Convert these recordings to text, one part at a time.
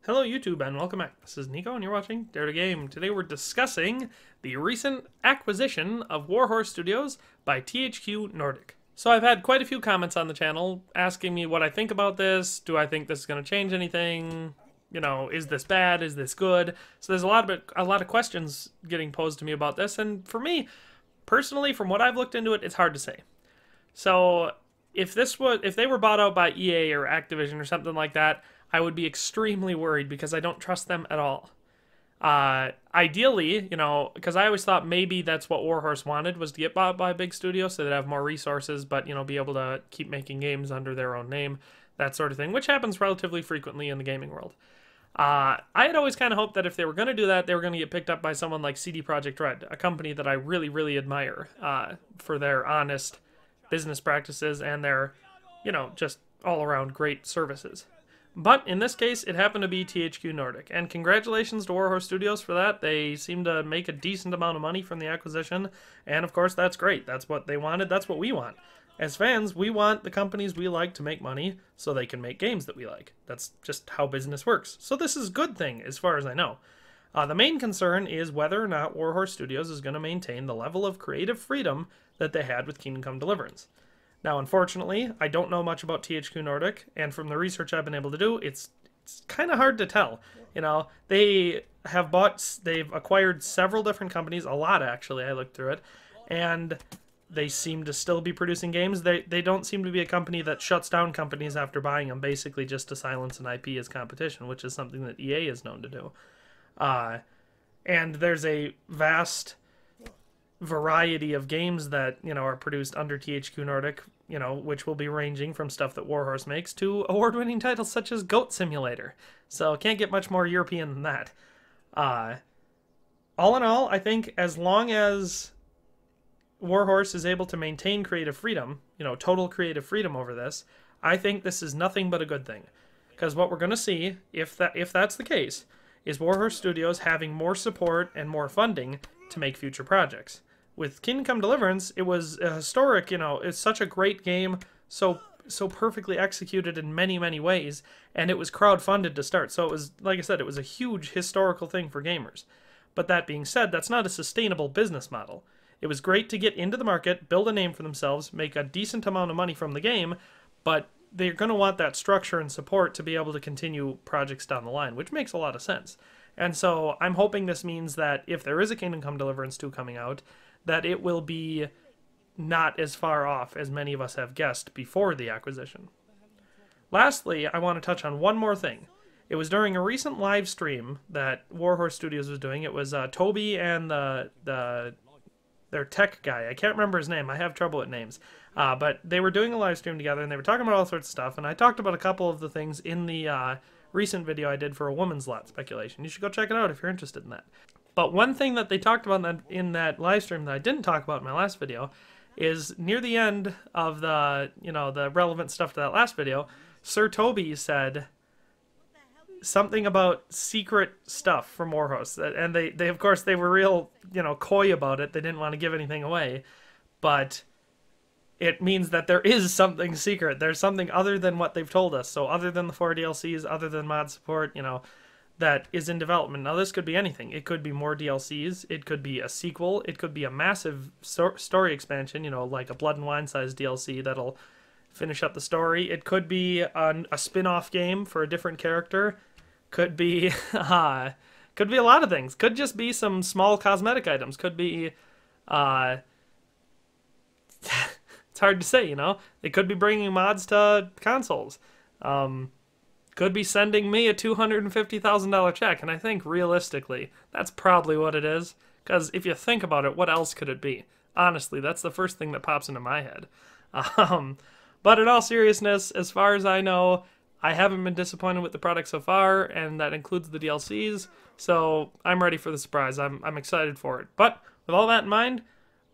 Hello YouTube and welcome back. This is Nico and you're watching Dare to Game. Today we're discussing the recent acquisition of Warhorse Studios by THQ Nordic. So I've had quite a few comments on the channel asking me what I think about this. Do I think this is going to change anything? You know, is this bad? Is this good? So there's a lot of questions getting posed to me about this, and for me, personally, from what I've looked into it, it's hard to say. So if they were bought out by EA or Activision or something like that, I would be extremely worried because I don't trust them at all. Ideally, you know, because I always thought maybe that's what Warhorse wanted, was to get bought by a big studio so they'd have more resources, but, you know, be able to keep making games under their own name, that sort of thing, which happens relatively frequently in the gaming world. I had always kind of hoped that if they were going to do that, they were going to get picked up by someone like CD Projekt Red, a company that I really, really admire for their honest business practices and their, you know, just all-around great services. But in this case, it happened to be THQ Nordic, and congratulations to Warhorse Studios for that. They seem to make a decent amount of money from the acquisition, and of course that's great. That's what they wanted, that's what we want. As fans, we want the companies we like to make money so they can make games that we like. That's just how business works. So this is a good thing, as far as I know. The main concern is whether or not Warhorse Studios is going to maintain the level of creative freedom that they had with Kingdom Come Deliverance. Now, unfortunately, I don't know much about THQ Nordic, and from the research I've been able to do, it's kind of hard to tell. You know, they've acquired several different companies, a lot actually, I looked through it, and they seem to still be producing games. They don't seem to be a company that shuts down companies after buying them, basically just to silence an IP as competition, which is something that EA is known to do. And there's a vast variety of games that, you know, are produced under THQ Nordic, you know, which will be ranging from stuff that Warhorse makes to award-winning titles such as Goat Simulator. So can't get much more European than that. All in all, I think as long as Warhorse is able to maintain creative freedom, you know, total creative freedom over this, I think this is nothing but a good thing. Because what we're going to see, if that's the case, is Warhorse Studios having more support and more funding to make future projects. With Kingdom Come Deliverance, it was a historic, you know, it's such a great game, so perfectly executed in many, many ways, and it was crowdfunded to start. So it was, like I said, it was a huge historical thing for gamers. But that being said, that's not a sustainable business model. It was great to get into the market, build a name for themselves, make a decent amount of money from the game, but they're going to want that structure and support to be able to continue projects down the line, which makes a lot of sense. And so I'm hoping this means that if there is a Kingdom Come Deliverance 2 coming out, that it will be not as far off as many of us have guessed before the acquisition. Lastly, I want to touch on one more thing. It was during a recent live stream that Warhorse Studios was doing. It was Toby and their tech guy. I can't remember his name. I have trouble with names. But they were doing a live stream together, and they were talking about all sorts of stuff, and I talked about a couple of the things in the recent video I did for a woman's lot speculation. You should go check it out if you're interested in that. But one thing that they talked about in that live stream that I didn't talk about in my last video is near the end of the, you know, the relevant stuff to that last video, Sir Toby said something about secret stuff from Warhorse. And they of course, they were real, you know, coy about it. They didn't want to give anything away. But it means that there is something secret. There's something other than what they've told us. So other than the 4 DLCs, other than mod support, you know, that is in development. Now, this could be anything. It could be more DLCs. It could be a sequel. It could be a massive story expansion, you know, like a Blood and Wine size DLC that'll finish up the story. It could be a spin-off game for a different character. Could be, could be a lot of things. Could just be some small cosmetic items. Could be, it's hard to say, you know. They could be bringing mods to consoles. Could be sending me a $250,000 check, and I think realistically that's probably what it is, because if you think about it, what else could it be? Honestly, that's the first thing that pops into my head. But in all seriousness, as far as I know, I haven't been disappointed with the product so far, and that includes the DLCs, so I'm ready for the surprise. I'm excited for it. But with all that in mind,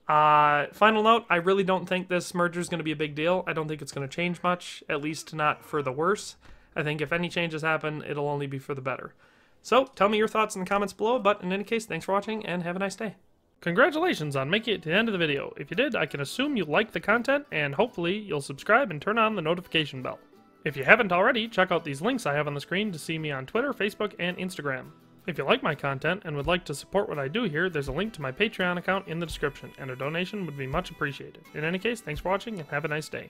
final note, I really don't think this merger is going to be a big deal. I don't think it's going to change much, at least not for the worse. I think if any changes happen, it'll only be for the better. So, tell me your thoughts in the comments below, but in any case, thanks for watching, and have a nice day. Congratulations on making it to the end of the video. If you did, I can assume you liked the content, and hopefully you'll subscribe and turn on the notification bell. If you haven't already, check out these links I have on the screen to see me on Twitter, Facebook, and Instagram. If you like my content and would like to support what I do here, there's a link to my Patreon account in the description, and a donation would be much appreciated. In any case, thanks for watching and have a nice day.